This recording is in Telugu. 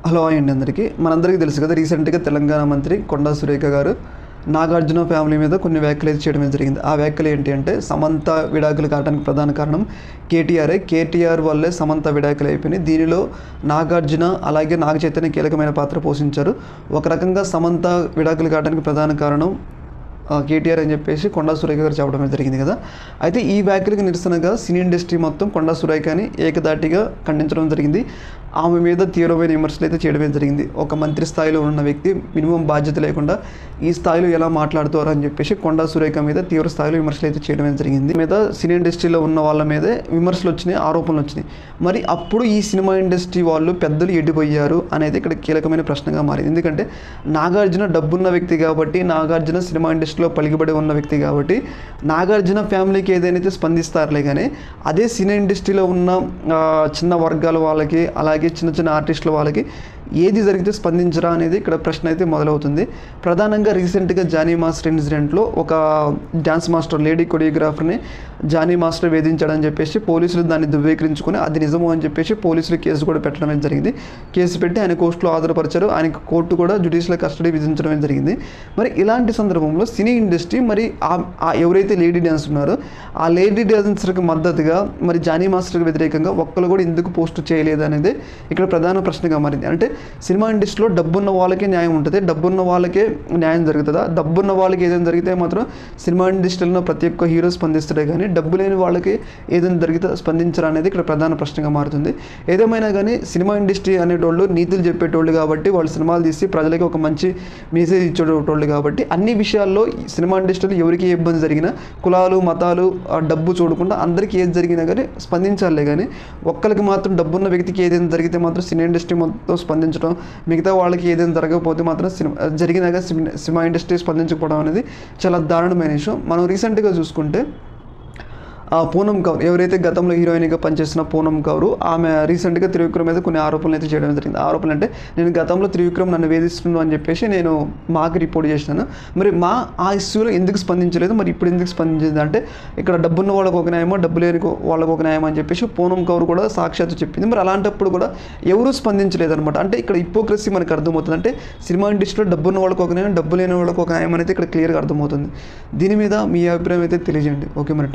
హలో అండి అందరికీ మనందరికీ తెలుసు కదా, రీసెంట్గా తెలంగాణ మంత్రి కొండా సురేఖ గారు నాగార్జున ఫ్యామిలీ మీద కొన్ని వ్యాఖ్యలు అయితే చేయడం జరిగింది. ఆ వ్యాఖ్యలు ఏంటి అంటే, సమంత విడాకులు కావడానికి ప్రధాన కారణం కేటీఆర్ వల్లే సమంత విడాకులు అయిపోయినాయి. దీనిలో నాగార్జున అలాగే నాగ చైతన్య కీలకమైన పాత్ర పోషించారు. ఒక రకంగా సమంత విడాకులు కావడానికి ప్రధాన కారణం కేటీఆర్ అని చెప్పేసి కొండా సురేఖ గారు చెప్పడం జరిగింది కదా. అయితే ఈ వ్యాఖ్యలకు నిరసనగా సినీ ఇండస్ట్రీ మొత్తం కొండా సురేఖని ఏకదాటిగా ఖండించడం జరిగింది. ఆమె మీద తీవ్రమైన విమర్శలు అయితే చేయడమే జరిగింది. ఒక మంత్రి స్థాయిలో ఉన్న వ్యక్తి మినిమం బాధ్యత లేకుండా ఈ స్థాయిలో ఎలా మాట్లాడుతారు అని చెప్పేసి కొండా సురేఖ మీద తీవ్ర స్థాయిలో విమర్శలు అయితే చేయడమే జరిగింది. మీద సినీ ఇండస్ట్రీలో ఉన్న వాళ్ళ మీదే విమర్శలు వచ్చినాయి, ఆరోపణలు వచ్చినాయి. మరి అప్పుడు ఈ సినిమా ఇండస్ట్రీ వాళ్ళు పెద్దలు ఎడిపోయారు అనేది ఇక్కడ కీలకమైన ప్రశ్నగా మారింది. ఎందుకంటే నాగార్జున డబ్బున్న వ్యక్తి కాబట్టి, నాగార్జున సినిమా ఇండస్ట్రీలో పలికిబడి ఉన్న వ్యక్తి కాబట్టి నాగార్జున ఫ్యామిలీకి ఏదైతే స్పందిస్తారులే, కానీ అదే సినీ ఇండస్ట్రీలో ఉన్న చిన్న వర్గాల వాళ్ళకి అలాగే చిన్న ఆర్టిస్టుల వాళ్ళకి ఏది జరిగితే స్పందించరా అనేది ఇక్కడ ప్రశ్న అయితే మొదలవుతుంది. ప్రధానంగా రీసెంట్గా జానీ మాస్టర్ ఇన్సిడెంట్లో ఒక డ్యాన్స్ మాస్టర్ లేడీ కొరియోగ్రాఫర్ని జానీ మాస్టర్ వేధించాడని చెప్పేసి పోలీసులు దాన్ని ధృవీకరించుకొని అది నిజము అని చెప్పేసి పోలీసులు కేసు కూడా పెట్టడం జరిగింది. కేసు పెట్టి ఆయన కోర్టులో హాజరుపరిచారు. ఆయనకు కోర్టు కూడా జ్యుడిషియల్ కస్టడీ విధించడం జరిగింది. మరి ఇలాంటి సందర్భంలో సినీ ఇండస్ట్రీ మరి ఎవరైతే లేడీ డ్యాన్స్ ఉన్నారో ఆ లేడీ డ్యాన్సర్కి మద్దతుగా మరి జానీ మాస్టర్కి వ్యతిరేకంగా ఒక్కరు కూడా ఎందుకు పోస్ట్ చేయలేదు అనేది ఇక్కడ ప్రధాన ప్రశ్నగా మారింది. అంటే సినిమా ఇండస్ట్రీలో డబ్బున్న వాళ్ళకే న్యాయం ఉంటుంది, డబ్బున్న వాళ్ళకే న్యాయం జరుగుతుందా? డబ్బున్న వాళ్ళకి ఏదైనా జరిగితే మాత్రం సినిమా ఇండస్ట్రీలో ప్రతి ఒక్క హీరో స్పందిస్తాడే, కానీ డబ్బు లేని వాళ్ళకి ఏదైనా జరిగితే స్పందించరా అనేది ఇక్కడ ప్రధాన ప్రశ్నగా మారుతుంది. ఏదేమైనా కానీ సినిమా ఇండస్ట్రీ అనేటోళ్ళు నీతులు చెప్పేటోళ్ళు కాబట్టి, వాళ్ళు సినిమాలు తీసి ప్రజలకి ఒక మంచి మెసేజ్ ఇచ్చేటోళ్ళు కాబట్టి అన్ని విషయాల్లో సినిమా ఇండస్ట్రీలో ఎవరికి ఏ ఇబ్బంది జరిగినా కులాలు మతాలు డబ్బు చూడకుండా అందరికీ ఏది జరిగినా కానీ స్పందించాలే, కానీ ఒక్కరికి మాత్రం డబ్బున్న వ్యక్తికి ఏదైనా జరిగితే మాత్రం సినీ ఇండస్ట్రీ మొత్తం స్పందించడం, మిగతా వాళ్ళకి ఏదైనా జరగకపోతే మాత్రం జరిగినాక సినిమా ఇండస్ట్రీ స్పందించకపోవడం అనేది చాలా దారుణమైన విషయం. మనం రీసెంట్గా చూసుకుంటే పూనం కౌర్, ఎవరైతే గతంలో హీరోయిన్గా పనిచేసిన పూనం కౌర్, ఆమె రీసెంట్గా త్రివిక్రమ్ మీద కొన్ని ఆరోపణలు అయితే చేయడం జరిగింది. ఆరోపణలు అంటే, నేను గతంలో త్రివిక్రమ్ నన్ను వేధిస్తున్నాను అని చెప్పేసి నేను మాకు రిపోర్ట్ చేసినాను. మరి ఆ ఇష్యూలో ఎందుకు స్పందించలేదు, మరి ఇప్పుడు ఎందుకు స్పందించింది అంటే, ఇక్కడ డబ్బున్న వాళ్ళకు ఒక న్యాయమో డబ్బు లేని వాళ్ళకు ఒక న్యాయం అని చెప్పేసి పూనం కౌర్ కూడా సాక్షాత్తు చెప్పింది. మరి అలాంటప్పుడు కూడా ఎవరూ స్పందించలేదు అనమాట. అంటే ఇక్కడ హిపోక్రసీ మనకు అర్థమవుతుంది. అంటే సినిమా ఇండస్ట్రీలో డబ్బున్న వాళ్ళకు ఒక న్యాయం, డబ్బు లేని వాళ్ళకు ఒక న్యాయం అనేది ఇక్కడ క్లియర్గా అర్థమవుతుంది. దీని మీద మీ అభిప్రాయం అయితే తెలియజేయండి. ఓకే మరి.